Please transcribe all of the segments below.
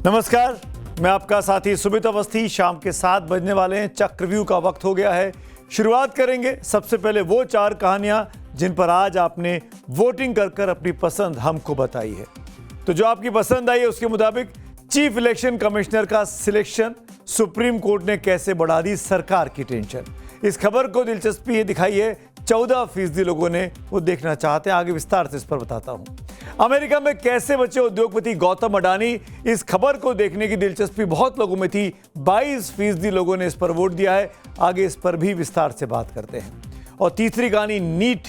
नमस्कार, मैं आपका साथी सुमित अवस्थी। शाम के 7 बजने वाले हैं, चक्रव्यूह का वक्त हो गया है। शुरुआत करेंगे सबसे पहले वो 4 कहानियां जिन पर आज आपने वोटिंग कर अपनी पसंद हमको बताई है। तो जो आपकी पसंद आई है उसके मुताबिक चीफ इलेक्शन कमिश्नर का सिलेक्शन, सुप्रीम कोर्ट ने कैसे बढ़ा दी सरकार की टेंशन। इस खबर को दिलचस्पी ये दिखाई है 14% लोगों ने वो देखना चाहते हैं। आगे विस्तार से इस पर बताता हूं। अमेरिका में कैसे बचे उद्योगपति गौतम अडानी, इस खबर को देखने की दिलचस्पी बहुत लोगों में थी। 22% लोगों ने इस पर वोट दिया है। आगे इस पर भी विस्तार से बात करते हैं। और तीसरी कहानी नीट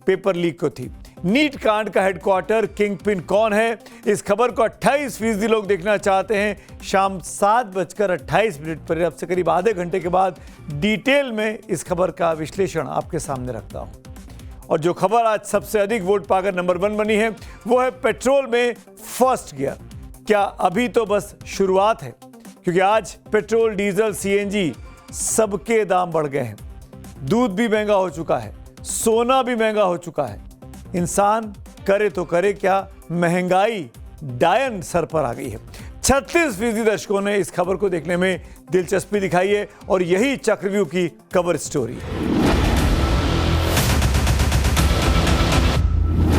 पेपर लीक को थी। नीट कांड का हेडक्वार्टर किंगपिन कौन है, इस खबर को 28% लोग देखना चाहते हैं। शाम 7:28 पर, अब से करीब आधे घंटे के बाद डिटेल में इस खबर का विश्लेषण आपके सामने रखता हूं। और जो खबर आज सबसे अधिक वोट पाकर नंबर 1 बनी है वो है पेट्रोल में फर्स्ट गियर। क्या अभी तो बस शुरुआत है, क्योंकि आज पेट्रोल, डीजल, सीएनजी सबके दाम बढ़ गए हैं। दूध भी महंगा हो चुका है, सोना भी महंगा हो चुका है। इंसान करे तो करे क्या, महंगाई डायन सर पर आ गई है। 36% दर्शकों ने इस खबर को देखने में दिलचस्पी दिखाई है और यही चक्रव्यूह की कवर स्टोरी है।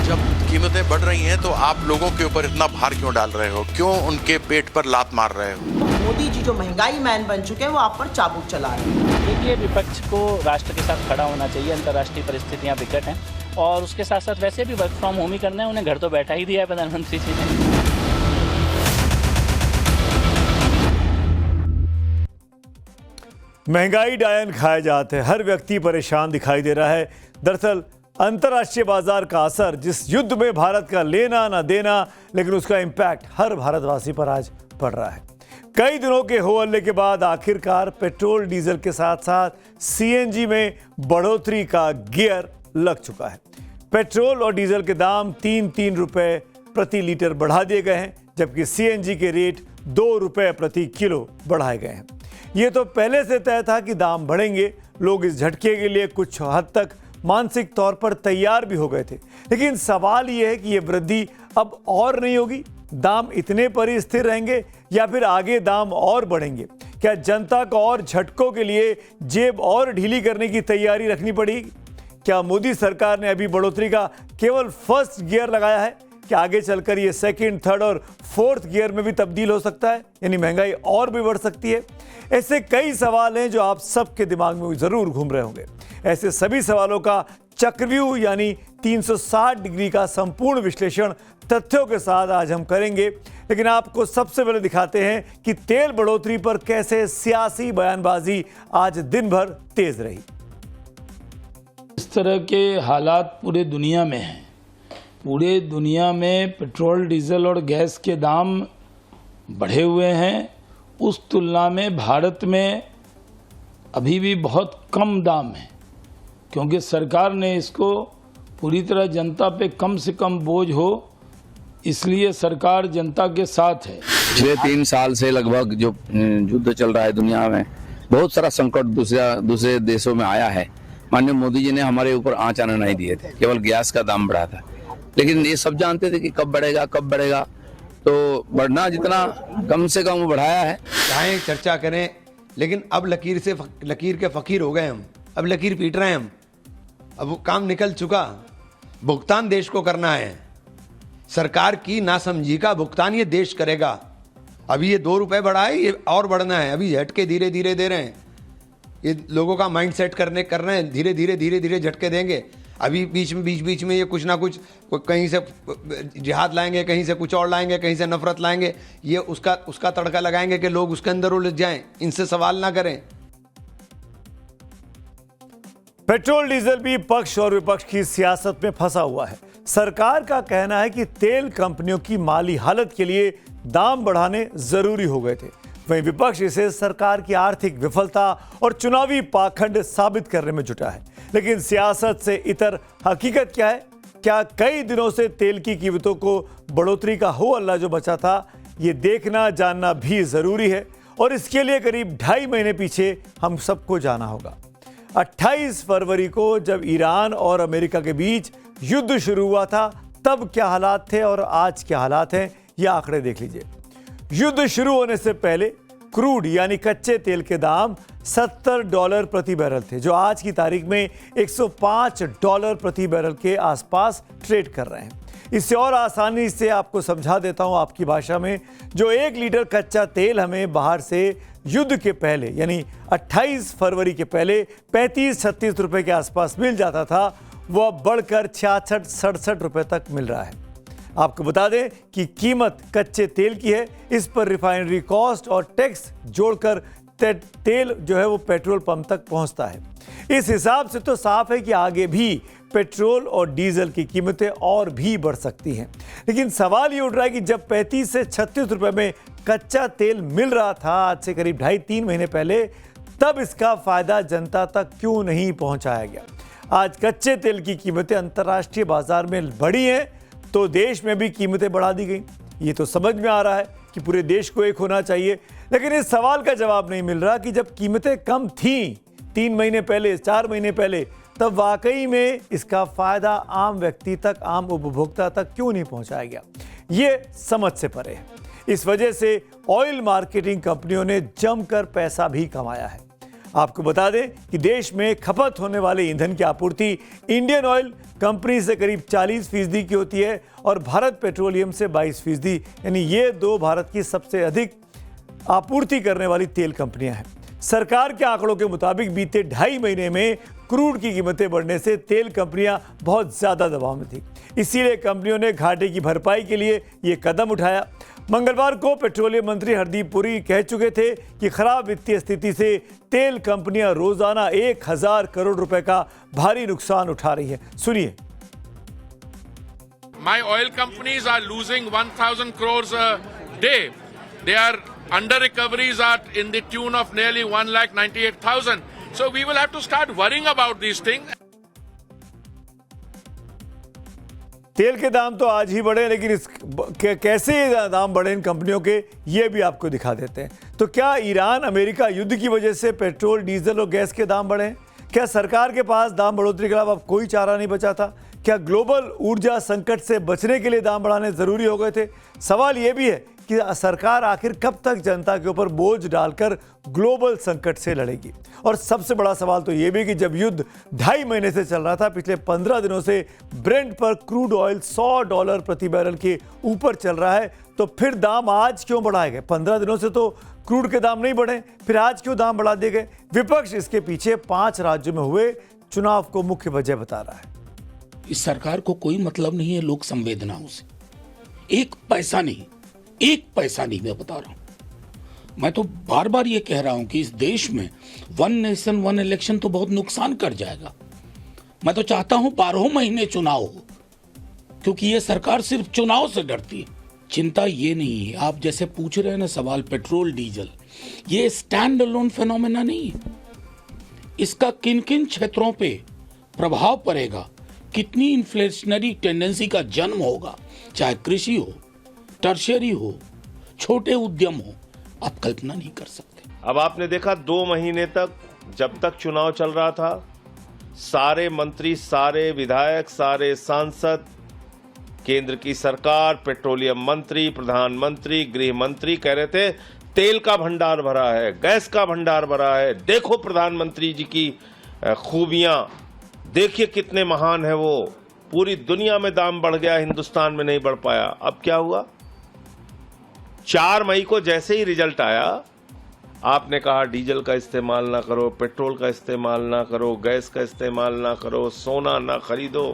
जब कीमतें बढ़ रही हैं तो आप लोगों के ऊपर इतना भार क्यों डाल रहे हो, क्यों उनके पेट पर लात मार रहे हो? मोदी जी जो महंगाई मैन बन चुके हैं वो आप पर चाबुक चला रहे हैं। देखिए, विपक्ष को राष्ट्र के साथ खड़ा होना चाहिए। अंतर्राष्ट्रीय परिस्थितियां विकट हैं और उसके साथ साथ वैसे भी वर्क फ्रॉम होम ही करना है। उन्हें घर तो बैठा ही दिया है प्रधानमंत्री जी ने। महंगाई डायन खाए जाते हैं, हर व्यक्ति परेशान दिखाई दे रहा है। दरअसल अंतर्राष्ट्रीय बाजार का असर, जिस युद्ध में भारत का लेना ना देना, लेकिन उसका इंपैक्ट हर भारतवासी पर आज पड़ रहा है। कई दिनों के हो हल्ले के बाद आखिरकार पेट्रोल, डीजल के साथ साथ सीएनजी में बढ़ोतरी का गियर लग चुका है। पेट्रोल और डीजल के दाम 3-3 रुपए प्रति लीटर बढ़ा दिए गए हैं, जबकि सीएनजी के रेट 2 रुपए प्रति किलो बढ़ाए गए हैं। ये तो पहले से तय था कि दाम बढ़ेंगे। लोग इस झटके के लिए कुछ हद तक मानसिक तौर पर तैयार भी हो गए थे। लेकिन सवाल ये है कि ये वृद्धि अब और नहीं होगी। दाम इतने पर ही स्थिर रहेंगे या फिर आगे दाम और बढ़ेंगे? क्या जनता को और झटकों के लिए जेब और ढीली करने की तैयारी रखनी पड़ेगी? क्या मोदी सरकार ने अभी बढ़ोतरी का केवल फर्स्ट गियर लगाया है कि आगे चलकर ये सेकंड, थर्ड और फोर्थ गियर में भी तब्दील हो सकता है, यानी महंगाई और भी बढ़ सकती है? ऐसे कई सवाल हैं जो आप सबके दिमाग में जरूर घूम रहे होंगे। ऐसे सभी सवालों का चक्रव्यूह यानी 360 डिग्री का संपूर्ण विश्लेषण तथ्यों के साथ आज हम करेंगे। लेकिन आपको सबसे पहले दिखाते हैं कि तेल बढ़ोतरी पर कैसे सियासी बयानबाजी आज दिन भर तेज रही। इस तरह के हालात पूरे दुनिया में हैं। पूरे दुनिया में पेट्रोल, डीजल और गैस के दाम बढ़े हुए हैं। उस तुलना में भारत में अभी भी बहुत कम दाम है, क्योंकि सरकार ने इसको पूरी तरह जनता पे कम से कम बोझ हो, इसलिए सरकार जनता के साथ है। पिछले 3 साल से लगभग जो युद्ध चल रहा है दुनिया में, बहुत सारा संकट दूसरे देशों में आया है। माननीय मोदी जी ने हमारे ऊपर आँच आने नहीं दिए थे, केवल गैस का दाम बढ़ा था। लेकिन ये सब जानते थे कि कब बढ़ेगा, तो बढ़ना जितना कम से कम बढ़ाया है। चाहे चर्चा करें, लेकिन अब लकीर के फकीर हो गए हम। अब लकीर पीट रहे हैं हम। अब वो काम निकल चुका। भुगतान देश को करना है। सरकार की नासमझी का भुगतान ये देश करेगा। अभी ये 2 रुपए बढ़ा है, ये और बढ़ना है। अभी झटके धीरे धीरे दे रहे हैं। ये लोगों का माइंड सेट कर रहे हैं। धीरे धीरे झटके देंगे। अभी बीच में ये कुछ ना कुछ, कहीं से जिहाद लाएंगे, कहीं से कुछ और लाएंगे, कहीं से नफरत लाएंगे। ये उसका तड़का लगाएंगे कि लोग उसके अंदर उलझ जाएं। इनसे सवाल ना करें। पेट्रोल, डीजल भी पक्ष और विपक्ष की सियासत में फंसा हुआ है। सरकार का कहना है कि तेल कंपनियों की माली हालत के लिए दाम बढ़ाने जरूरी हो गए थे। वहीं विपक्ष इसे सरकार की आर्थिक विफलता और चुनावी पाखंड साबित करने में जुटा है। लेकिन सियासत से इतर हकीकत क्या है? क्या कई दिनों से तेल की कीमतों को बढ़ोतरी का हो हल्ला जो बचा था, ये देखना जानना भी जरूरी है। और इसके लिए करीब 2.5 महीने पीछे हम सबको जाना होगा। 28 फरवरी को जब ईरान और अमेरिका के बीच युद्ध शुरू हुआ था, तब क्या हालात थे और आज क्या हालात हैं, ये आंकड़े देख लीजिए। युद्ध शुरू होने से पहले क्रूड यानी कच्चे तेल के दाम $70 प्रति बैरल थे, जो आज की तारीख में $105 प्रति बैरल के आसपास ट्रेड कर रहे हैं। इससे और आसानी से आपको समझा देता हूं आपकी भाषा में, जो 1 लीटर कच्चा तेल हमें बाहर से युद्ध के पहले यानी 28 फरवरी के पहले 35-36 रुपए के आसपास मिल जाता था, वह बढ़कर 66-67 रुपए तक मिल रहा है। आपको बता दें कि कीमत कच्चे तेल की है, इस पर रिफाइनरी कॉस्ट और टैक्स जोड़कर तेल जो है वो पेट्रोल पंप तक पहुंचता है। इस हिसाब से तो साफ है कि आगे भी पेट्रोल और डीजल की कीमतें और भी बढ़ सकती हैं। लेकिन सवाल ये उठ रहा है कि जब 35 से 36 रुपए में कच्चा तेल मिल रहा था आज से करीब 2.5-3 महीने पहले, तब इसका फायदा जनता तक क्यों नहीं पहुंचाया गया। आज कच्चे तेल की कीमतें अंतर्राष्ट्रीय बाजार में बढ़ी हैं तो देश में भी कीमतें बढ़ा दी गई। ये तो समझ में आ रहा है कि पूरे देश को एक होना चाहिए, लेकिन इस सवाल का जवाब नहीं मिल रहा कि जब कीमतें कम थीं 3 महीने पहले, 4 महीने पहले, तब वाकई में इसका फायदा आम व्यक्ति तक, आम उपभोक्ता तक क्यों नहीं पहुंचाया गया। ये समझ से परे है। इस वजह से ऑयल मार्केटिंग कंपनियों ने जमकर पैसा भी कमाया है। आपको बता दें कि देश में खपत होने वाले ईंधन की आपूर्ति इंडियन ऑयल कंपनी से करीब 40% की होती है और भारत पेट्रोलियम से 22%, यानी ये 2 भारत की सबसे अधिक आपूर्ति करने वाली तेल कंपनियां हैं। सरकार के आंकड़ों के मुताबिक बीते 2.5 महीने में क्रूड की कीमतें बढ़ने से तेल कंपनियां बहुत ज्यादा दबाव में थी। इसीलिए कंपनियों ने घाटे की भरपाई के लिए ये कदम उठाया। मंगलवार को पेट्रोलियम मंत्री हरदीप पुरी कह चुके थे कि खराब वित्तीय स्थिति से तेल कंपनियां रोजाना 1000 करोड़ रुपए का भारी नुकसान उठा रही है। सुनिए। My oil companies are losing 1,000 crores a day. Their under recoveries are in the tune of nearly 1,98,000. So we will have to start worrying about these things. तेल के दाम तो आज ही बढ़े, लेकिन कैसे ये दाम बढ़े इन कंपनियों के, ये भी आपको दिखा देते हैं। तो क्या ईरान अमेरिका युद्ध की वजह से पेट्रोल, डीजल और गैस के दाम बढ़े? क्या सरकार के पास दाम बढ़ोतरी के अलावा अब कोई चारा नहीं बचा था? क्या ग्लोबल ऊर्जा संकट से बचने के लिए दाम बढ़ाने जरूरी हो गए थे? सवाल यह भी है कि सरकार आखिर कब तक जनता के ऊपर बोझ डालकर ग्लोबल संकट से लड़ेगी। और सबसे बड़ा सवाल तो यह भी कि जब युद्ध 2.5 महीने से चल रहा था, पिछले 15 दिनों से ब्रेंट पर क्रूड ऑयल $100 प्रति बैरल के ऊपर चल रहा है, तो फिर दाम आज क्यों बढ़ाए गए? 15 दिनों से तो क्रूड के दाम नहीं बढ़े, फिर आज क्यों दाम बढ़ा दिए गए? विपक्ष इसके पीछे 5 राज्यों में हुए चुनाव को मुख्य वजह बता रहा है। इस सरकार को कोई मतलब नहीं है लोक संवेदनाओं से, एक पैसा नहीं, मैं बता रहा हूं। मैं तो बार बार ये कह रहा हूं कि इस देश में 1 नेशन 1 इलेक्शन तो बहुत नुकसान कर जाएगा। मैं तो चाहता हूं 12 महीने चुनाव हो, क्योंकि ये सरकार सिर्फ चुनाव से डरती है। चिंता ये नहीं है, आप जैसे पूछ रहे हैं ना सवाल पेट्रोल डीजल, ये स्टैंड अलोन फेनोमेना नहीं है। इसका किन किन क्षेत्रों पे प्रभाव पड़ेगा, कितनी इन्फ्लेशनरी टेंडेंसी का जन्म होगा, चाहे कृषि हो, टर्शियरी हो, छोटे उद्यम हो, आप कल्पना नहीं कर सकते। अब आपने देखा 2 महीने तक, जब तक चुनाव चल रहा था, सारे मंत्री, सारे विधायक, सारे सांसद, केंद्र की सरकार, पेट्रोलियम मंत्री, प्रधानमंत्री, गृह मंत्री कह रहे थे तेल का भंडार भरा है, गैस का भंडार भरा है, देखो प्रधानमंत्री जी की खूबियां, देखिए कितने महान है वो, पूरी दुनिया में दाम बढ़ गया, हिंदुस्तान में नहीं बढ़ पाया। अब क्या हुआ? 4 मई को जैसे ही रिजल्ट आया, आपने कहा डीजल का इस्तेमाल ना करो, पेट्रोल का इस्तेमाल ना करो, गैस का इस्तेमाल ना करो, सोना ना खरीदो।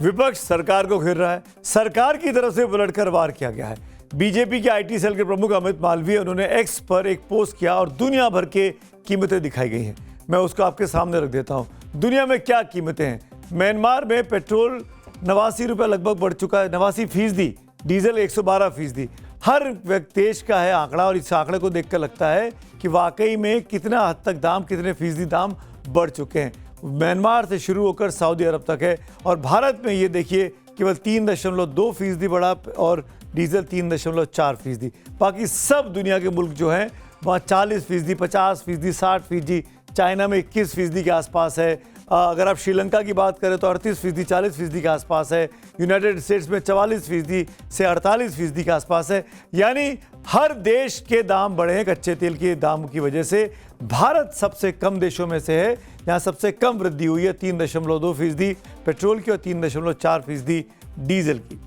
विपक्ष सरकार को घेर रहा है, सरकार की तरफ से बुलेटकर वार किया गया है। बीजेपी के आईटी सेल के प्रमुख अमित मालवीय, उन्होंने एक्स पर एक पोस्ट किया और दुनिया भर के कीमतें दिखाई गई हैं। मैं उसको आपके सामने रख देता हूं। दुनिया में क्या कीमतें हैं? म्यांमार में पेट्रोल 89 रुपये लगभग बढ़ चुका है, 89%, डीजल 112%। हर देश का है आंकड़ा और इस आंकड़े को देखकर लगता है कि वाकई में कितना हद तक दाम, कितने फीसदी दाम बढ़ चुके हैं। म्यांमार से शुरू होकर सऊदी अरब तक है और भारत में ये देखिए केवल 3.2% बढ़ा और डीजल 3.4%। बाकी सब दुनिया के मुल्क जो हैं वहाँ 40%, 50%, 60%, चाइना में 21% के आसपास है। अगर आप श्रीलंका की बात करें तो 38%, 40% के आसपास है। यूनाइटेड स्टेट्स में 44% से 48% के आसपास है। यानी हर देश के दाम बढ़े हैं कच्चे तेल के दाम की वजह से। भारत सबसे कम देशों में से है जहां सबसे कम वृद्धि हुई है, 3.2% पेट्रोल की और 3.4% डीजल की।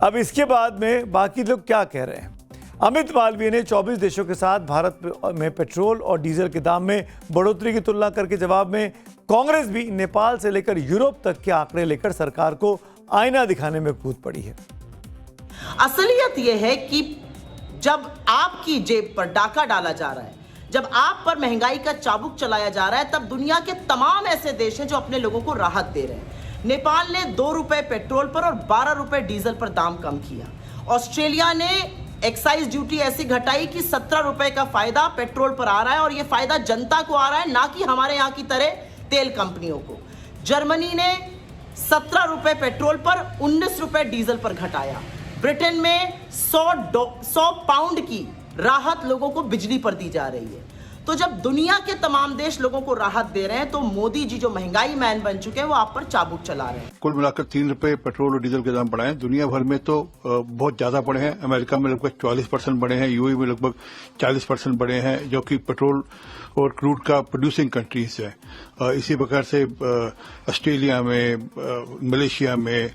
अब इसके बाद में बाकी लोग क्या कह रहे हैं। अमित मालवीय ने 24 देशों के साथ भारत में पेट्रोल और डीजल के दाम में बढ़ोतरी की तुलना करके जवाब में कांग्रेस भी नेपाल से लेकर यूरोप तक के आंकड़े लेकर सरकार को आईना दिखाने में कूद पड़ी है। असलियत यह है कि जब आपकी जेब पर डाका डाला जा रहा है, जब आप पर महंगाई का चाबुक चलाया जा रहा है, तब दुनिया के तमाम ऐसे देश हैं जो अपने लोगों को राहत दे रहे हैं। नेपाल ने 2 रुपए पेट्रोल पर और 12 रुपए डीजल पर दाम कम किया। ऑस्ट्रेलिया ने एक्साइज ड्यूटी ऐसी घटाई कि 17 रुपए का फायदा पेट्रोल पर आ रहा है और यह फायदा जनता को आ रहा है, ना कि हमारे यहां की तरह तेल कंपनियों को। जर्मनी ने 17 रुपए पेट्रोल पर 19 रुपए डीजल पर घटाया। ब्रिटेन में 100 पाउंड की राहत लोगों को बिजली पर दी जा रही है। तो जब दुनिया के तमाम देश लोगों को राहत दे रहे हैं, तो मोदी जी जो महंगाई मैन बन चुके हैं वो आप पर चाबुक चला रहे हैं। कुल मिलाकर 3 रुपए पेट्रोल और डीजल के दाम बढ़े हैं। दुनिया भर में तो बहुत ज्यादा बढ़े हैं। अमेरिका में लगभग 44% बढ़े हैं, यूएई में लगभग 40% बढ़े हैं, जो कि पेट्रोल और क्रूड का प्रोड्यूसिंग कंट्रीज है। इसी प्रकार से ऑस्ट्रेलिया में, मलेशिया में,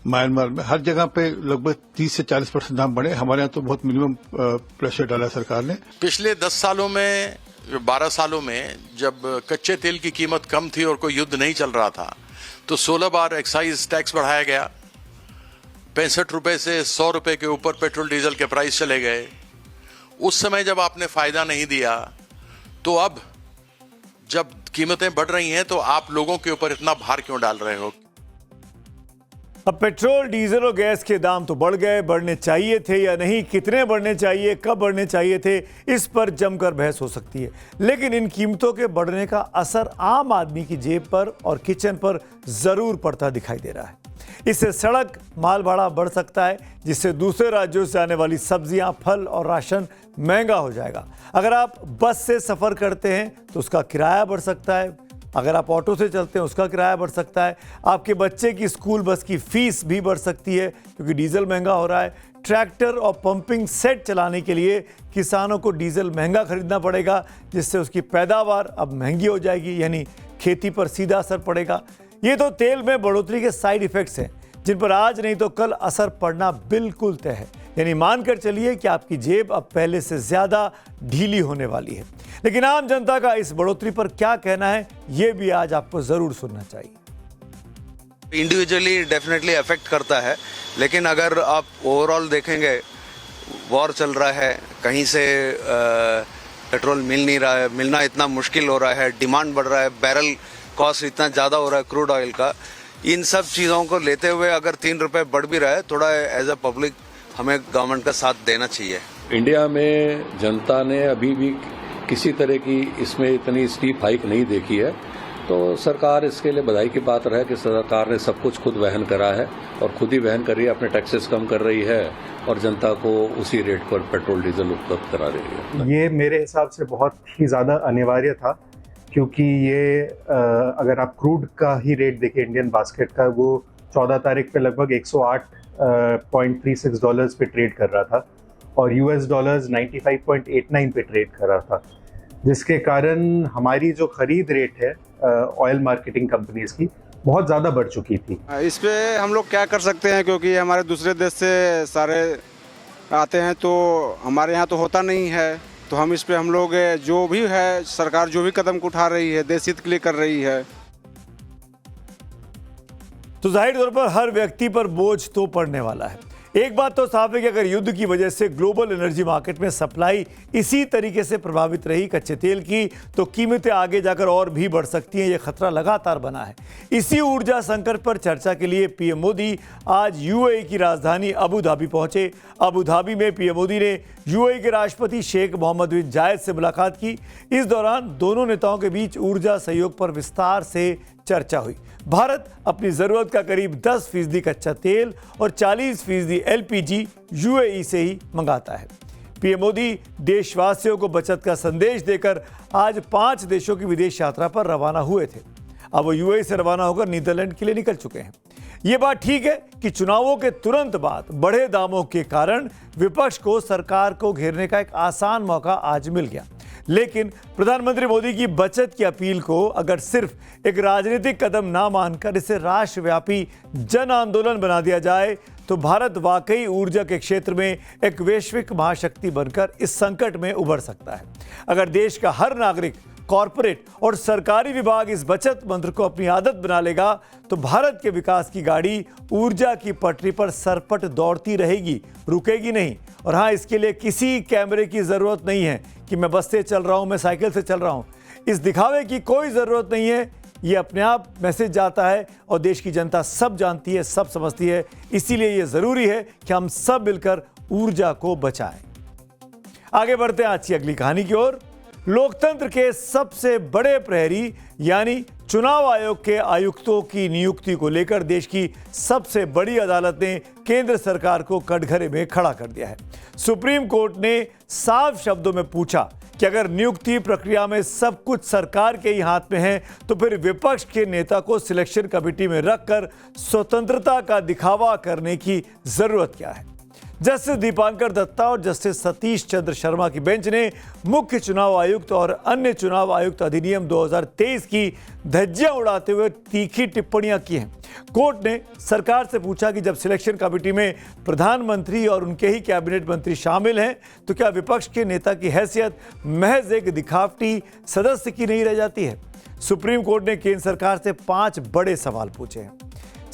म्यांमार में, हर जगह पे लगभग 30 से 40% दाम बढ़े। हमारे यहाँ तो बहुत मिनिमम प्रेशर डाला सरकार ने। पिछले 10 सालों में, 12 सालों में जब कच्चे तेल की कीमत कम थी और कोई युद्ध नहीं चल रहा था, तो 16 बार एक्साइज टैक्स बढ़ाया गया। 65 रुपए से 100 रुपए के ऊपर पेट्रोल डीजल के प्राइस चले गए। उस समय जब आपने फायदा नहीं दिया, तो अब जब कीमतें बढ़ रही हैं तो आप लोगों के ऊपर इतना भार क्यों डाल रहे हो? अब पेट्रोल, डीजल और गैस के दाम तो बढ़ गए, बढ़ने चाहिए थे या नहीं, कितने बढ़ने चाहिए, कब बढ़ने चाहिए थे, इस पर जमकर बहस हो सकती है। लेकिन इन कीमतों के बढ़ने का असर आम आदमी की जेब पर और किचन पर जरूर पड़ता दिखाई दे रहा है। इससे सड़क माल भाड़ा बढ़ सकता है, जिससे दूसरे राज्यों से आने वाली सब्जियां, फल और राशन महंगा हो जाएगा। अगर आप बस से सफ़र करते हैं तो उसका किराया बढ़ सकता है। अगर आप ऑटो से चलते हैं उसका किराया बढ़ सकता है। आपके बच्चे की स्कूल बस की फीस भी बढ़ सकती है क्योंकि डीजल महंगा हो रहा है। ट्रैक्टर और पंपिंग सेट चलाने के लिए किसानों को डीजल महंगा खरीदना पड़ेगा, जिससे उसकी पैदावार अब महंगी हो जाएगी, यानी खेती पर सीधा असर पड़ेगा। ये तो तेल में बढ़ोतरी के साइड इफेक्ट्स हैं जिन पर आज नहीं तो कल असर पड़ना बिल्कुल तय है। यानी मानकर चलिए कि आपकी जेब अब पहले से ज्यादा ढीली होने वाली है। लेकिन आम जनता का इस बढ़ोतरी पर क्या कहना है, ये भी आज आपको जरूर सुनना चाहिए। इंडिविजुअली डेफिनेटली अफेक्ट करता है, लेकिन अगर आप ओवरऑल देखेंगे, वॉर चल रहा है, कहीं से पेट्रोल मिल नहीं रहा है, मिलना इतना मुश्किल हो रहा है, डिमांड बढ़ रहा है, बैरल कॉस्ट इतना ज़्यादा हो रहा है क्रूड ऑयल का। इन सब चीज़ों को लेते हुए अगर 3 रुपए बढ़ भी रहा है, थोड़ा एज अ पब्लिक हमें गवर्नमेंट का साथ देना चाहिए। इंडिया में जनता ने अभी भी किसी तरह की इसमें इतनी स्टीप हाइक नहीं देखी है, तो सरकार इसके लिए बधाई की बात रहे कि सरकार ने सब कुछ खुद वहन करा है और खुद ही वहन कर रही है, अपने टैक्सेस कम कर रही है और जनता को उसी रेट पर पेट्रोल डीजल उपलब्ध करा रही है। ये मेरे हिसाब से बहुत ही ज़्यादा अनिवार्य था, क्योंकि ये अगर आप क्रूड का ही रेट देखें इंडियन बास्केट का, वो 14 तारीख पे लगभग $108.36 पे ट्रेड कर रहा था और US डॉलर्स 95.89 पे ट्रेड कर रहा था, जिसके कारण हमारी जो खरीद रेट है ऑयल मार्केटिंग कंपनीज की बहुत ज़्यादा बढ़ चुकी थी। इस पे हम लोग क्या कर सकते हैं, क्योंकि हमारे दूसरे देश से सारे आते हैं, तो हमारे यहाँ तो होता नहीं है। तो हम इस पे हम लोग जो भी है, सरकार जो भी कदम उठा रही है, देश हित के लिए कर रही है। तो जाहिर तौर पर हर व्यक्ति पर बोझ तो पड़ने वाला है। एक बात तो साफ है कि अगर युद्ध की वजह से ग्लोबल एनर्जी मार्केट में सप्लाई इसी तरीके से प्रभावित रही कच्चे तेल की, तो कीमतें आगे जाकर और भी बढ़ सकती हैं। ये खतरा लगातार बना है। इसी ऊर्जा संकट पर चर्चा के लिए पीएम मोदी आज यूएई की राजधानी अबू धाबी पहुंचे। अबू धाबी में पीएम मोदी ने यूएई के राष्ट्रपति शेख मोहम्मद बिन जायद से मुलाकात की। इस दौरान दोनों नेताओं के बीच ऊर्जा सहयोग पर विस्तार से चर्चा हुई। भारत अपनी जरूरत का करीब 10% कच्चा तेल और 40% LPG यूएई से ही मंगाता है। पीएम मोदी देशवासियों को बचत का संदेश देकर आज 5 देशों की विदेश यात्रा पर रवाना हुए थे। अब वो यूएई से रवाना होकर नीदरलैंड के लिए निकल चुके हैं। ये बात ठीक है कि चुनावों के तुरंत बाद बढ़े दामों के कारण विपक्ष को सरकार को घेरने का एक आसान मौका आज मिल गया, लेकिन प्रधानमंत्री मोदी की बचत की अपील को अगर सिर्फ एक राजनीतिक कदम ना मानकर इसे राष्ट्रव्यापी जन आंदोलन बना दिया जाए तो भारत वाकई ऊर्जा के क्षेत्र में एक वैश्विक महाशक्ति बनकर इस संकट में उभर सकता है। अगर देश का हर नागरिक, कॉरपोरेट और सरकारी विभाग इस बचत मंत्र को अपनी आदत बना लेगा तो भारत के विकास की गाड़ी ऊर्जा की पटरी पर सरपट दौड़ती रहेगी, रुकेगी नहीं। और हाँ, इसके लिए किसी कैमरे की जरूरत नहीं है कि मैं बस से चल रहा हूं, मैं साइकिल से चल रहा हूं। इस दिखावे की कोई जरूरत नहीं है, ये अपने आप मैसेज जाता है और देश की जनता सब जानती है, सब समझती है। इसीलिए ये जरूरी है कि हम सब मिलकर ऊर्जा को बचाएं। आगे बढ़ते हैं आज की अगली कहानी की ओर। लोकतंत्र के सबसे बड़े प्रहरी यानी चुनाव आयोग के आयुक्तों की नियुक्ति को लेकर देश की सबसे बड़ी अदालत ने केंद्र सरकार को कटघरे में खड़ा कर दिया है। सुप्रीम कोर्ट ने साफ शब्दों में पूछा कि अगर नियुक्ति प्रक्रिया में सब कुछ सरकार के ही हाथ में है तो फिर विपक्ष के नेता को सिलेक्शन कमेटी में रखकर स्वतंत्रता का दिखावा करने की जरूरत क्या है। जस्टिस दीपांकर दत्ता और जस्टिस सतीश चंद्र शर्मा की बेंच ने मुख्य चुनाव आयुक्त और अन्य चुनाव आयुक्त अधिनियम 2023 की धज्जियां उड़ाते हुए तीखी टिप्पणियां की हैं। कोर्ट ने सरकार से पूछा कि जब सिलेक्शन कमेटी में प्रधानमंत्री और उनके ही कैबिनेट मंत्री शामिल हैं तो क्या विपक्ष के नेता की हैसियत महज एक दिखावटी सदस्य की नहीं रह जाती है। सुप्रीम कोर्ट ने केंद्र सरकार से 5 बड़े सवाल पूछे हैं।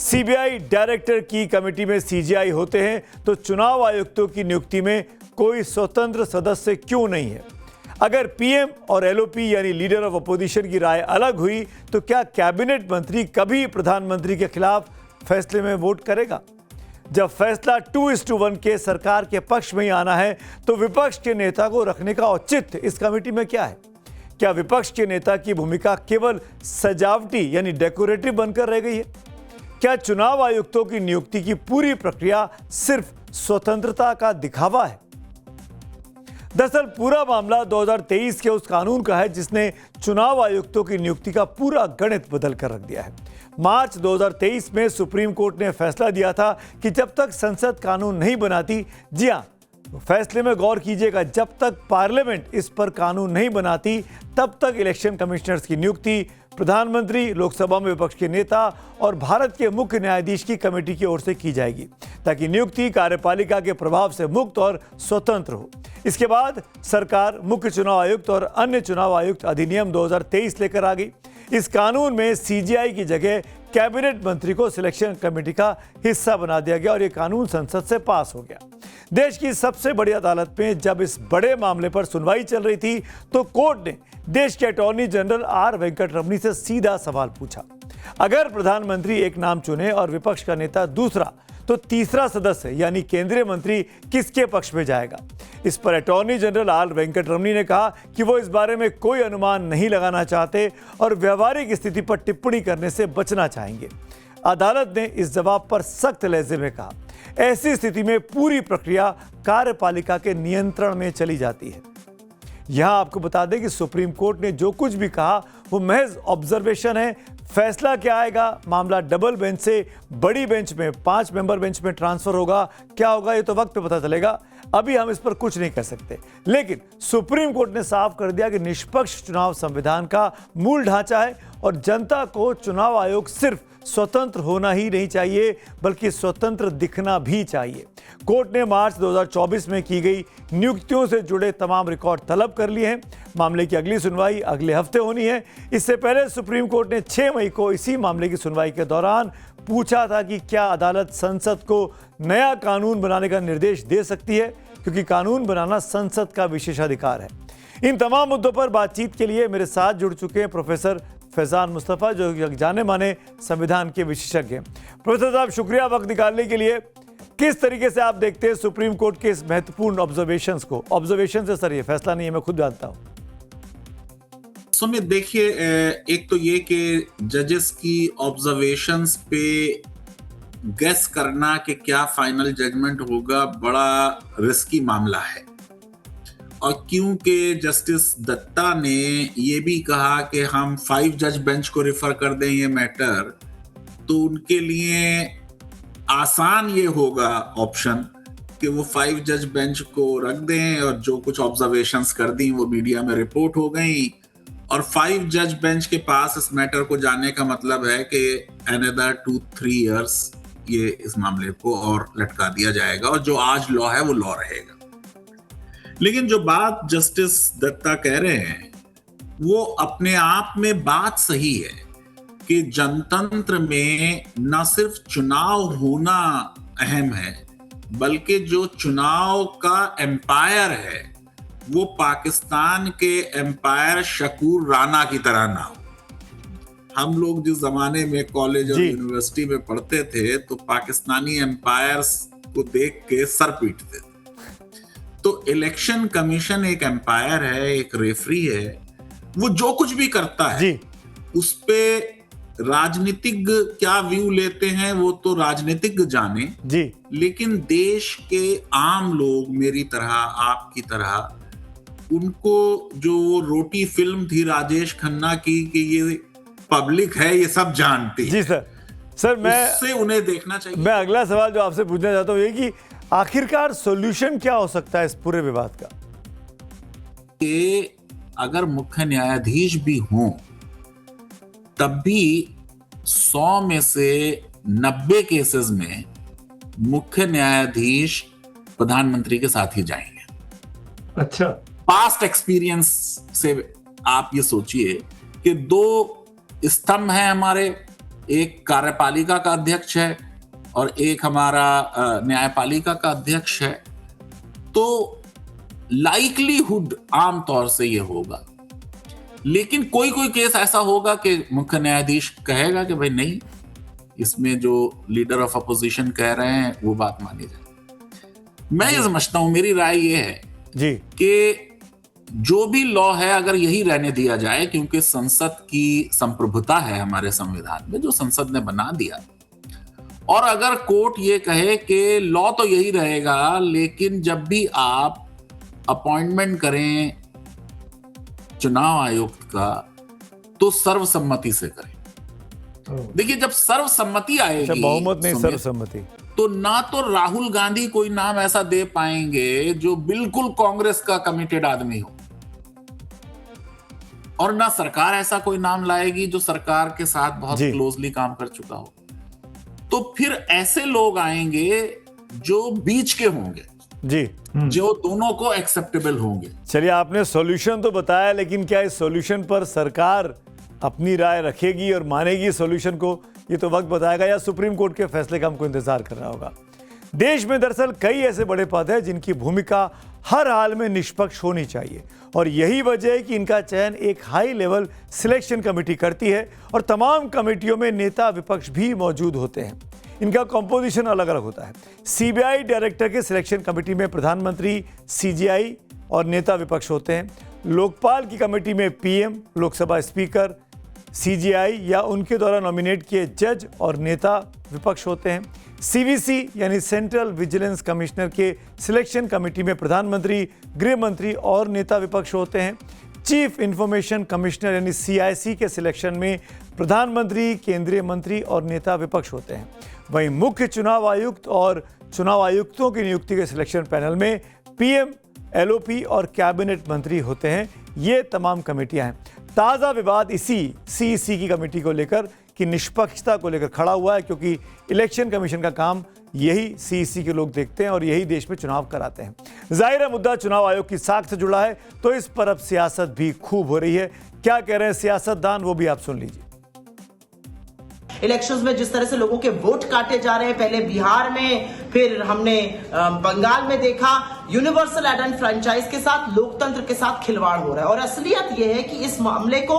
सीबीआई डायरेक्टर की कमेटी में सीजीआई होते हैं तो चुनाव आयुक्तों की नियुक्ति में कोई स्वतंत्र सदस्य क्यों नहीं है। अगर पीएम और एलओपी यानी लीडर ऑफ अपोजिशन की राय अलग हुई तो क्या कैबिनेट मंत्री कभी प्रधानमंत्री के खिलाफ फैसले में वोट करेगा। जब फैसला 2:1 के सरकार के पक्ष में ही आना है तो विपक्ष के नेता को रखने का औचित्य इस कमेटी में क्या है। क्या विपक्ष के नेता की भूमिका केवल सजावटी यानी डेकोरेटिव बनकर रह गई है। क्या चुनाव आयुक्तों की नियुक्ति की पूरी प्रक्रिया सिर्फ स्वतंत्रता का दिखावा है। दरअसल पूरा मामला 2023 के उस कानून का है जिसने चुनाव आयुक्तों की नियुक्ति का पूरा गणित बदल कर रख दिया है। मार्च 2023 में सुप्रीम कोर्ट ने फैसला दिया था कि जब तक संसद कानून नहीं बनाती, जी हां, फैसले में गौर कीजिएगा, जब तक पार्लियामेंट इस पर कानून नहीं बनाती तब तक इलेक्शन कमिश्नर्स की नियुक्ति प्रधानमंत्री, लोकसभा में विपक्ष के नेता और भारत के मुख्य न्यायाधीश की कमेटी की ओर से की जाएगी ताकि नियुक्ति कार्यपालिका के प्रभाव से मुक्त और स्वतंत्र हो। इसके बाद सरकार मुख्य चुनाव आयुक्त और अन्य चुनाव आयुक्त अधिनियम 2023 लेकर आ गई। इस कानून में सीजीआई की जगह कैबिनेट मंत्री को सिलेक्शन कमेटी का हिस्सा बना दिया गया और यह कानून संसद से पास हो गया। देश की सबसे बड़ी अदालत में जब इस बड़े मामले पर सुनवाई चल रही थी तो कोर्ट ने देश के अटॉर्नी जनरल आर वेंकटरमणी से सीधा सवाल पूछा, अगर प्रधानमंत्री एक नाम चुने और विपक्ष का नेता दूसरा तो तीसरा सदस्य यानी केंद्रीय मंत्री किसके पक्ष में जाएगा। इस पर अटॉर्नी जनरल आर वेंकटरमणी ने कहा कि वो इस बारे में कोई अनुमान नहीं लगाना चाहते और व्यवहारिक स्थिति पर टिप्पणी करने से बचना चाहेंगे। अदालत ने इस जवाब पर सख्त लहजे में कहा, ऐसी स्थिति में पूरी प्रक्रिया कार्यपालिका के नियंत्रण में चली जाती है। यहां आपको बता दें कि सुप्रीम कोर्ट ने जो कुछ भी कहा वो महज ऑब्जर्वेशन है। फैसला क्या आएगा, मामला डबल बेंच से बड़ी बेंच में 5 मेंबर बेंच में ट्रांसफर होगा, क्या होगा ये तो वक्त पे पता चलेगा। अभी हम इस पर कुछ नहीं कर सकते, लेकिन सुप्रीम कोर्ट ने साफ कर दिया कि निष्पक्ष चुनाव संविधान का मूल ढांचा है और जनता को चुनाव आयोग सिर्फ स्वतंत्र होना ही नहीं चाहिए बल्कि स्वतंत्र दिखना भी चाहिए। कोर्ट ने मार्च 2024 में की गई नियुक्तियों से जुड़े तमाम रिकॉर्ड तलब कर लिए हैं। मामले की अगली सुनवाई अगले हफ्ते होनी है। इससे पहले सुप्रीम कोर्ट ने 6 मई को इसी मामले की सुनवाई के दौरान पूछा था कि क्या अदालत संसद को नया कानून बनाने का निर्देश दे सकती है, क्योंकि कानून बनाना संसद का विशेषाधिकार है। इन तमाम मुद्दों पर बातचीत के लिए मेरे साथ जुड़ चुके हैं प्रोफेसर फैजान मुस्तफा, जो जाने माने संविधान के विशेषज्ञ हैं। प्रोफेसर साहब, शुक्रिया वक्त निकालने के लिए। किस तरीके से आप देखते हैं सुप्रीम कोर्ट के इस महत्वपूर्ण ऑब्जर्वेशंस को। ऑब्जर्वेशन से सर, ये फैसला नहीं है, मैं खुद जानता हूं। सुमित, देखिए, एक तो ये कि जजेस की ऑब्जर्वेशंस पे गेस करना कि क्या फाइनल जजमेंट होगा बड़ा रिस्की मामला है। और क्योंकि जस्टिस दत्ता ने ये भी कहा कि हम 5 जज बेंच को रिफर कर दें ये मैटर, तो उनके लिए आसान ये होगा ऑप्शन कि वो 5 जज बेंच को रख दें और जो कुछ ऑब्जर्वेशंस कर दी वो मीडिया में रिपोर्ट हो गई, और 5 जज बेंच के पास इस मैटर को जाने का मतलब है कि अनदर 2-3 इयर्स ये इस मामले को और लटका दिया जाएगा और जो आज लॉ है वो लॉ रहेगा। लेकिन जो बात जस्टिस दत्ता कह रहे हैं वो अपने आप में बात सही है कि जनतंत्र में न सिर्फ चुनाव होना अहम है बल्कि जो चुनाव का एम्पायर है वो पाकिस्तान के एम्पायर शकूर राणा की तरह ना हो। हम लोग जिस जमाने में कॉलेज और यूनिवर्सिटी में पढ़ते थे तो पाकिस्तानी एम्पायर्स को देख के सर पीटते थे। तो इलेक्शन कमीशन एक एम्पायर है, एक रेफरी है, वो जो कुछ भी करता है उस पे राजनीतिक क्या व्यू लेते हैं वो तो राजनीतिक जाने जी, लेकिन देश के आम लोग मेरी तरह आपकी तरह उनको जो वो रोटी फिल्म थी राजेश खन्ना की कि ये पब्लिक है ये सब जानती है। जी सर मैं उससे उन्हें देखना चाहिए। मैं अगला सवाल जो आपसे पूछना चाहता हूँ ये कि आखिरकार सॉल्यूशन क्या हो सकता है इस पूरे विवाद का? कि अगर मुख्य न्यायाधीश भी हों तब भी 100 में से 90 केसेस में मुख्य न्यायाधीश प्रधानमंत्री के साथ ही जाएंगे। अच्छा, पास्ट एक्सपीरियंस से आप ये सोचिए कि 2 स्तंभ हैं हमारे, एक कार्यपालिका का अध्यक्ष है और एक हमारा न्यायपालिका का अध्यक्ष है, तो लाइकलीहुड आमतौर से ये होगा। लेकिन कोई कोई केस ऐसा होगा कि मुख्य न्यायाधीश कहेगा कि भाई नहीं, इसमें जो लीडर ऑफ अपोजिशन कह रहे हैं वो बात मानी जाए। मैं ये समझता हूं, मेरी राय ये है जी कि जो भी लॉ है अगर यही रहने दिया जाए, क्योंकि संसद की संप्रभुता है हमारे संविधान में जो संसद ने बना दिया, और अगर कोर्ट ये कहे कि लॉ तो यही रहेगा लेकिन जब भी आप अपॉइंटमेंट करें चुनाव आयुक्त का तो सर्वसम्मति से करें। देखिए जब सर्वसम्मति आएगी, बहुमत नहीं सर्वसम्मति, तो ना तो राहुल गांधी कोई नाम ऐसा दे पाएंगे जो बिल्कुल कांग्रेस का कमिटेड आदमी हो, और ना सरकार ऐसा कोई नाम लाएगी जो सरकार के साथ बहुत क्लोजली काम कर चुका हो। तो फिर ऐसे लोग आएंगे जो बीच के होंगे जी, जो दोनों को एक्सेप्टेबल होंगे। चलिए, आपने सॉल्यूशन तो बताया, लेकिन क्या इस सॉल्यूशन पर सरकार अपनी राय रखेगी और मानेगी सॉल्यूशन को? ये तो वक्त बताएगा, या सुप्रीम कोर्ट के फैसले का हमको इंतजार करना होगा। देश में दरअसल कई ऐसे बड़े पद हैं जिनकी भूमिका हर हाल में निष्पक्ष होनी चाहिए, और यही वजह है कि इनका चयन एक हाई लेवल सिलेक्शन कमेटी करती है, और तमाम कमेटियों में नेता विपक्ष भी मौजूद होते हैं। इनका कंपोजिशन अलग अलग होता है। सीबीआई डायरेक्टर के सिलेक्शन कमेटी में प्रधानमंत्री, सीजीआई और नेता विपक्ष होते हैं। लोकपाल की कमेटी में पीएम, लोकसभा स्पीकर, सीजीआई या उनके द्वारा नॉमिनेट किए जज और नेता विपक्ष होते हैं। सीवीसी यानी सेंट्रल विजिलेंस कमिश्नर के सिलेक्शन कमेटी में प्रधानमंत्री, गृह मंत्री और नेता विपक्ष होते हैं। चीफ इंफॉर्मेशन कमिश्नर यानी सीआईसी के सिलेक्शन में प्रधानमंत्री, केंद्रीय मंत्री और नेता विपक्ष होते हैं। वहीं मुख्य चुनाव आयुक्त और चुनाव आयुक्तों की नियुक्ति के सिलेक्शन पैनल में पीएम, एलओपी और कैबिनेट मंत्री होते हैं। ये तमाम कमेटियां हैं। ताज़ा विवाद इसी सीईसी की कमेटी को लेकर की निष्पक्षता को लेकर खड़ा हुआ है, क्योंकि इलेक्शन कमीशन का काम यही सीईसी के लोग देखते हैं और यही देश में चुनाव कराते हैं। जाहिर है मुद्दा चुनाव आयोग की साख से जुड़ा है, तो इस पर अब सियासत भी खूब हो रही है। क्या कह रहे हैं सियासतदान, वो भी आप सुन लीजिए। इलेक्शंस में जिस तरह से लोगों के वोट काटे जा रहे हैं, पहले बिहार में, फिर हमने बंगाल में देखा, यूनिवर्सल एड एंड फ्रेंचाइज के साथ लोकतंत्र के साथ खिलवाड़ हो रहा है। और असलियत यह है कि इस मामले को